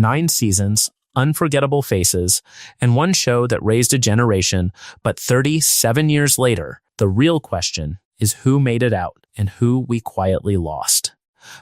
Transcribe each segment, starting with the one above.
9 seasons, unforgettable faces, and one show that raised a generation, but 37 years later, the real question is who made it out and who we quietly lost.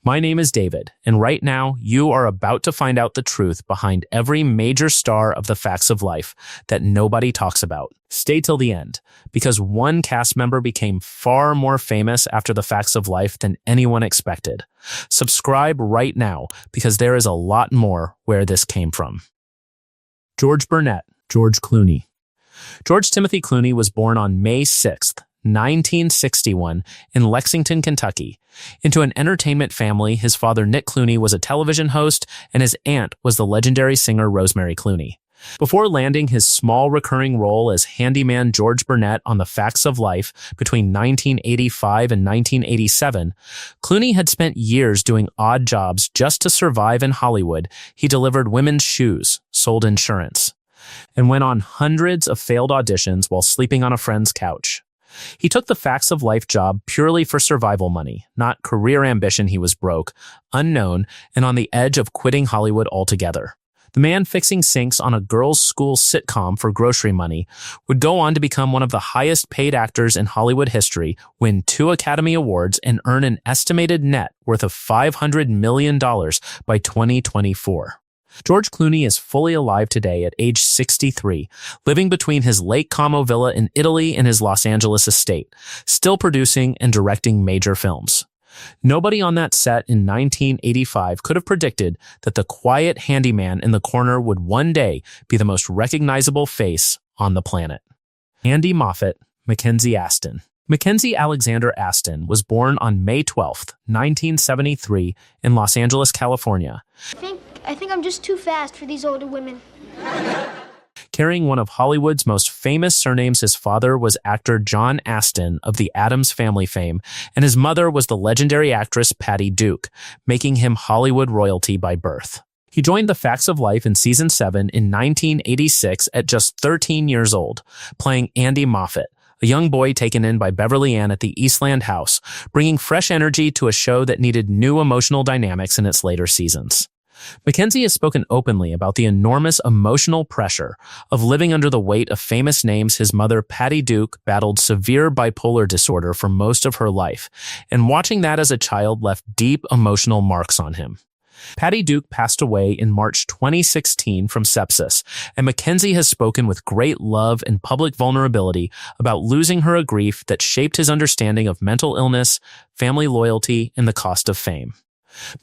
My name is David, and right now you are about to find out the truth behind every major star of the Facts of Life that nobody talks about. Stay till the end, because one cast member became far more famous after the Facts of Life than anyone expected. Subscribe right now, because there is a lot more where this came from. George Burnett, George Clooney. George Timothy Clooney was born on May 6th, 1961, in Lexington, Kentucky. Into an entertainment family, his father Nick Clooney was a television host, and his aunt was the legendary singer Rosemary Clooney. Before landing his small recurring role as handyman George Burnett on The Facts of Life between 1985 and 1987, Clooney had spent years doing odd jobs just to survive in Hollywood. He delivered women's shoes, sold insurance, and went on hundreds of failed auditions while sleeping on a friend's couch. He took the Facts of Life job purely for survival money, not career ambition. He was broke, unknown, and on the edge of quitting Hollywood altogether. The man fixing sinks on a girls' school sitcom for grocery money would go on to become one of the highest paid actors in Hollywood history, win 2 Academy Awards, and earn an estimated net worth of $500 million by 2024. George Clooney is fully alive today at age 63, living between his Lake Como villa in Italy and his Los Angeles estate, still producing and directing major films. Nobody on that set in 1985 could have predicted that the quiet handyman in the corner would one day be the most recognizable face on the planet. Andy Moffett, Mackenzie Astin. Mackenzie Alexander Astin was born on May 12th, 1973, in Los Angeles, California. I think I'm just too fast for these older women. Carrying one of Hollywood's most famous surnames, his father was actor John Astin of the Addams Family fame, and his mother was the legendary actress Patty Duke, making him Hollywood royalty by birth. He joined The Facts of Life in Season 7 in 1986 at just 13 years old, playing Andy Moffett, a young boy taken in by Beverly at the Eastland house, bringing fresh energy to a show that needed new emotional dynamics in its later seasons. Mackenzie has spoken openly about the enormous emotional pressure of living under the weight of famous names. His mother, Patty Duke, battled severe bipolar disorder for most of her life, and watching that as a child left deep emotional marks on him. Patty Duke passed away in March 2016 from sepsis, and Mackenzie has spoken with great love and public vulnerability about losing her, a grief that shaped his understanding of mental illness, family loyalty, and the cost of fame.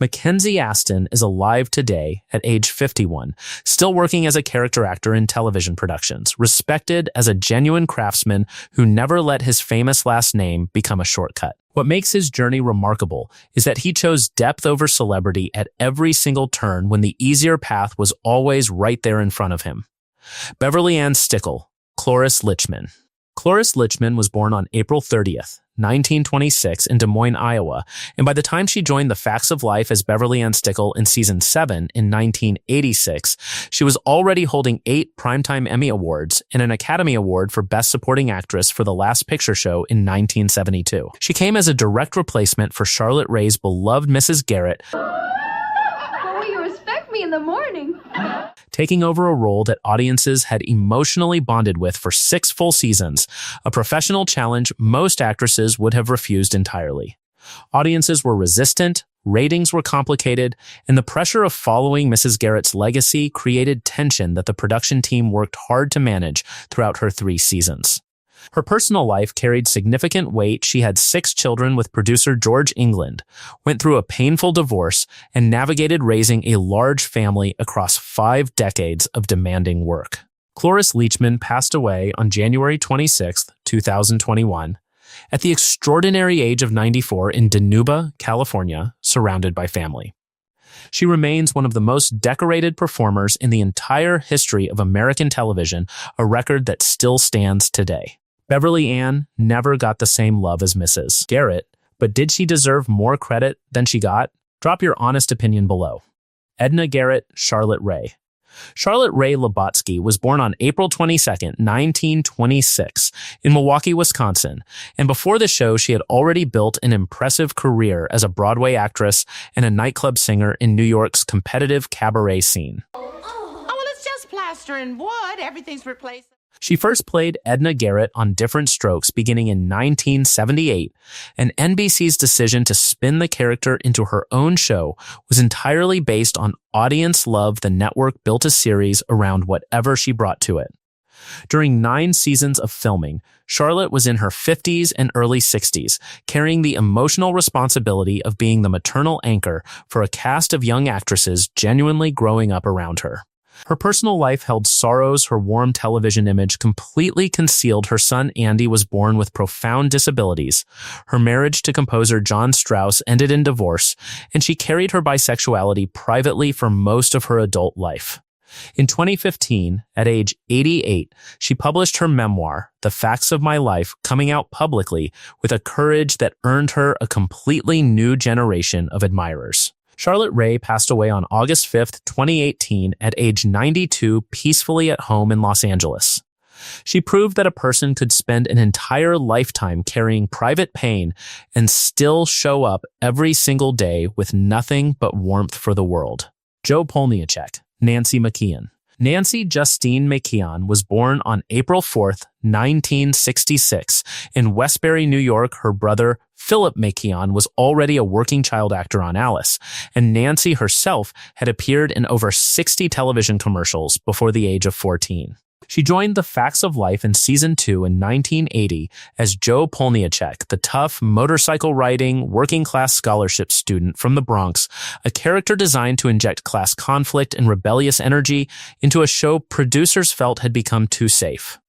Mackenzie Astin is alive today at age 51, still working as a character actor in television productions, respected as a genuine craftsman who never let his famous last name become a shortcut. What makes his journey remarkable is that he chose depth over celebrity at every single turn when the easier path was always right there in front of him. Beverly Stickle, Cloris Leachman. Cloris Leachman was born on April 30th, 1926 in Des Moines, Iowa, and by the time she joined The Facts of Life as Beverly Stickle in Season 7 in 1986, she was already holding 8 Primetime Emmy Awards and an Academy Award for Best Supporting Actress for The Last Picture Show in 1972. She came as a direct replacement for Charlotte Rae's beloved Mrs. Garrett, How will you respect me in the morning? taking over a role that audiences had emotionally bonded with for 6 full seasons, a professional challenge most actresses would have refused entirely. Audiences were resistant, ratings were complicated, and the pressure of following Mrs. Garrett's legacy created tension that the production team worked hard to manage throughout her 3 seasons. Her personal life carried significant weight. She had 6 children with producer George England, went through a painful divorce, and navigated raising a large family across 5 decades of demanding work. Cloris Leachman passed away on January 26, 2021, at the extraordinary age of 94 in Dinuba, California, surrounded by family. She remains one of the most decorated performers in the entire history of American television, a record that still stands today. Beverly Ann never got the same love as Mrs. Garrett, but did she deserve more credit than she got? Drop your honest opinion below. Edna Garrett, Charlotte Rae. Charlotte Ray Labotsky was born on April 22, 1926, in Milwaukee, Wisconsin, and before the show she had already built an impressive career as a Broadway actress and a nightclub singer in New York's competitive cabaret scene. Oh, well, it's just plaster and wood. Everything's replaced. She first played Edna Garrett on Different Strokes beginning in 1978, and NBC's decision to spin the character into her own show was entirely based on audience love. The network built a series around whatever she brought to it. During 9 seasons of filming, Charlotte was in her 50s and early 60s, carrying the emotional responsibility of being the maternal anchor for a cast of young actresses genuinely growing up around her. Her personal life held sorrows. Her warm television image completely concealed her son Andy was born with profound disabilities. Her marriage to composer John Strauss ended in divorce, and she carried her bisexuality privately for most of her adult life. In 2015, at age 88, she published her memoir, The Facts of My Life, coming out publicly with a courage that earned her a completely new generation of admirers. Charlotte Ray passed away on August 5, 2018, at age 92, peacefully at home in Los Angeles. She proved that a person could spend an entire lifetime carrying private pain and still show up every single day with nothing but warmth for the world. Joe Polniaczek, Nancy McKeon. Nancy Justine McKeon was born on April 4, 1966, in Westbury, New York. Her brother, Philip McKeon, was already a working child actor on Alice, and Nancy herself had appeared in over 60 television commercials before the age of 14. She joined The Facts of Life in Season 2 in 1980 as Joe Polniaczek, the tough, motorcycle-riding, working-class scholarship student from the Bronx, a character designed to inject class conflict and rebellious energy into a show producers felt had become too safe.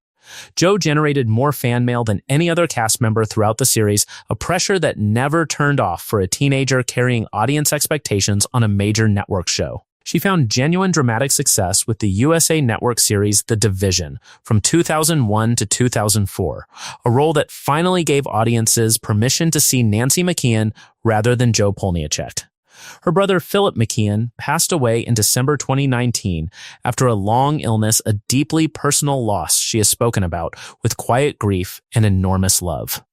Joe generated more fan mail than any other cast member throughout the series, a pressure that never turned off for a teenager carrying audience expectations on a major network show. She found genuine dramatic success with the USA Network series The Division from 2001 to 2004, a role that finally gave audiences permission to see Nancy McKeon rather than Joe Polniaczek. Her brother Philip McKeon passed away in December 2019 after a long illness, a deeply personal loss she has spoken about with quiet grief and enormous love.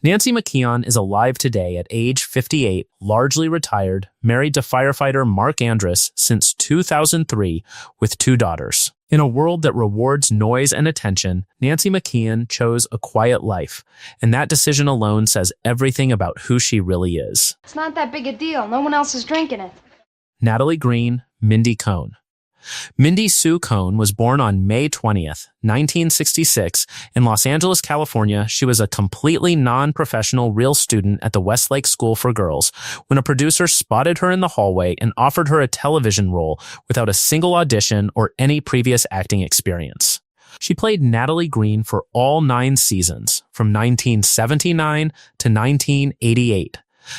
Nancy McKeon is alive today at age 58, largely retired, married to firefighter Mark Andrus since 2003 with 2 daughters. In a world that rewards noise and attention, Nancy McKeon chose a quiet life, and that decision alone says everything about who she really is. It's not that big a deal. No one else is drinking it. Natalie Green, Mindy Cohn. Mindy Sue Cohn was born on May 20th, 1966, in Los Angeles, California. She was a completely non-professional real student at the Westlake School for Girls when a producer spotted her in the hallway and offered her a television role without a single audition or any previous acting experience. She played Natalie Green for all 9 seasons, from 1979 to 1988.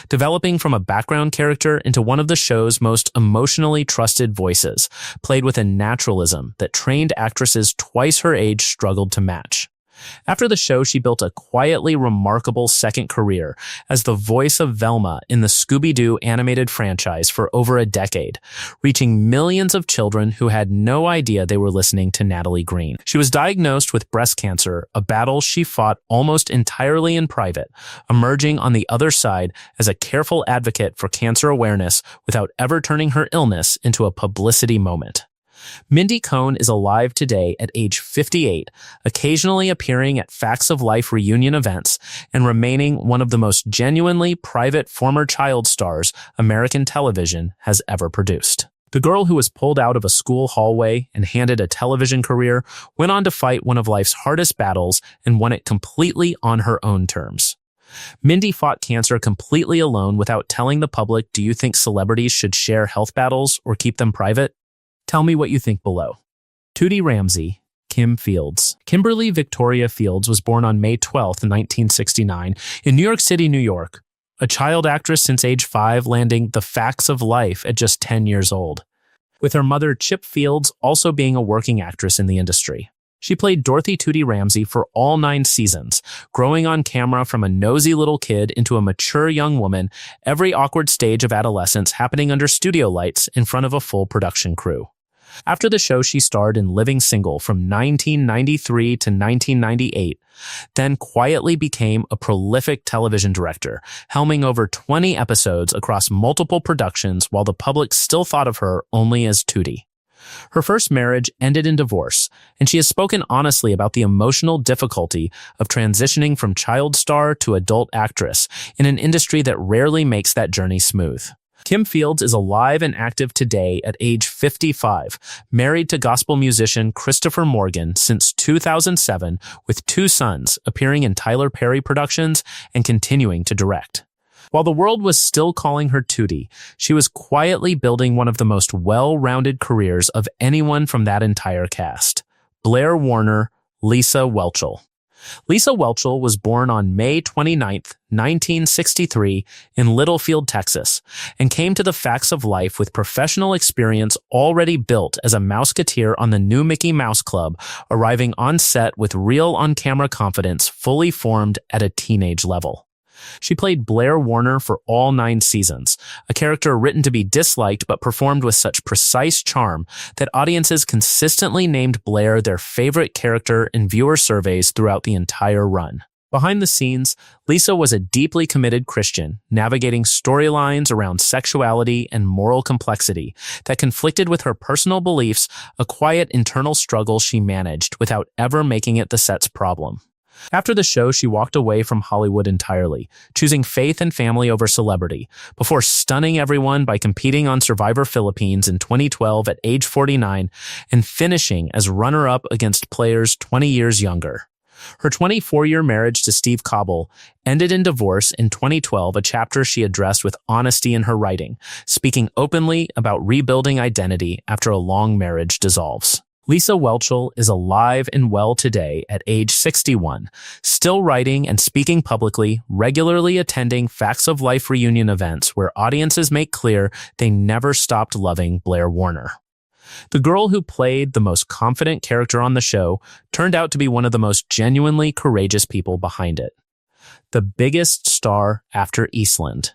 Developing from a background character into one of the show's most emotionally trusted voices, played with a naturalism that trained actresses twice her age struggled to match. After the show, she built a quietly remarkable second career as the voice of Velma in the Scooby-Doo animated franchise for over a decade, reaching millions of children who had no idea they were listening to Natalie Green. She was diagnosed with breast cancer, a battle she fought almost entirely in private, emerging on the other side as a careful advocate for cancer awareness without ever turning her illness into a publicity moment. Mindy Cohn is alive today at age 58, occasionally appearing at Facts of Life reunion events and remaining one of the most genuinely private former child stars American television has ever produced. The girl who was pulled out of a school hallway and handed a television career went on to fight one of life's hardest battles and won it completely on her own terms. Mindy fought cancer completely alone without telling the public. Do you think celebrities should share health battles or keep them private? Tell me what you think below. Tootie Ramsey, Kim Fields. Kimberly Victoria Fields was born on May 12, 1969, in New York City, New York. A child actress since age 5, landing The Facts of Life at just 10 years old, with her mother Chip Fields also being a working actress in the industry. She played Dorothy Tootie Ramsey for all 9 seasons, growing on camera from a nosy little kid into a mature young woman, every awkward stage of adolescence happening under studio lights in front of a full production crew. After the show, she starred in Living Single from 1993 to 1998, then quietly became a prolific television director, helming over 20 episodes across multiple productions while the public still thought of her only as Tootie. Her first marriage ended in divorce, and she has spoken honestly about the emotional difficulty of transitioning from child star to adult actress in an industry that rarely makes that journey smooth. Kim Fields is alive and active today at age 55, married to gospel musician Christopher Morgan since 2007, with 2 sons, appearing in Tyler Perry productions and continuing to direct. While the world was still calling her Tootie, she was quietly building one of the most well-rounded careers of anyone from that entire cast. Blair Warner, Lisa Whelchel. Lisa Whelchel was born on May 29, 1963, in Littlefield, Texas, and came to the Facts of Life with professional experience already built as a Mouseketeer on the new Mickey Mouse Club, arriving on set with real on-camera confidence fully formed at a teenage level. She played Blair Warner for all 9 seasons, a character written to be disliked but performed with such precise charm that audiences consistently named Blair their favorite character in viewer surveys throughout the entire run. Behind the scenes, Lisa was a deeply committed Christian, navigating storylines around sexuality and moral complexity that conflicted with her personal beliefs, a quiet internal struggle she managed without ever making it the set's problem. After the show, she walked away from Hollywood entirely, choosing faith and family over celebrity, before stunning everyone by competing on Survivor Philippines in 2012 at age 49 and finishing as runner-up against players 20 years younger. Her 24-year marriage to Steve Cobble ended in divorce in 2012, a chapter she addressed with honesty in her writing, speaking openly about rebuilding identity after a long marriage dissolves. Lisa Whelchel is alive and well today at age 61, still writing and speaking publicly, regularly attending Facts of Life reunion events where audiences make clear they never stopped loving Blair Warner. The girl who played the most confident character on the show turned out to be one of the most genuinely courageous people behind it. The biggest star after Eastland.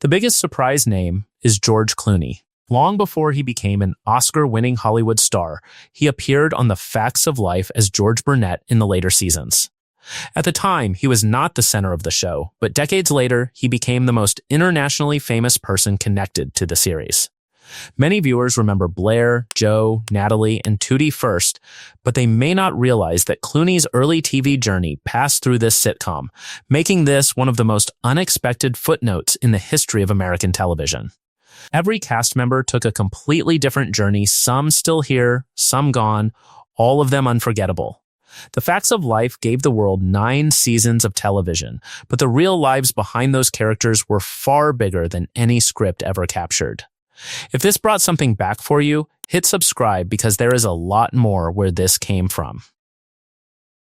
The biggest surprise name is George Clooney. Long before he became an Oscar-winning Hollywood star, he appeared on the Facts of Life as George Burnett in the later seasons. At the time, he was not the center of the show, but decades later, he became the most internationally famous person connected to the series. Many viewers remember Blair, Joe, Natalie, and Tootie first, but they may not realize that Clooney's early TV journey passed through this sitcom, making this one of the most unexpected footnotes in the history of American television. Every cast member took a completely different journey, some still here, some gone, all of them unforgettable. The Facts of Life gave the world 9 seasons of television, but the real lives behind those characters were far bigger than any script ever captured. If this brought something back for you, hit subscribe because there is a lot more where this came from.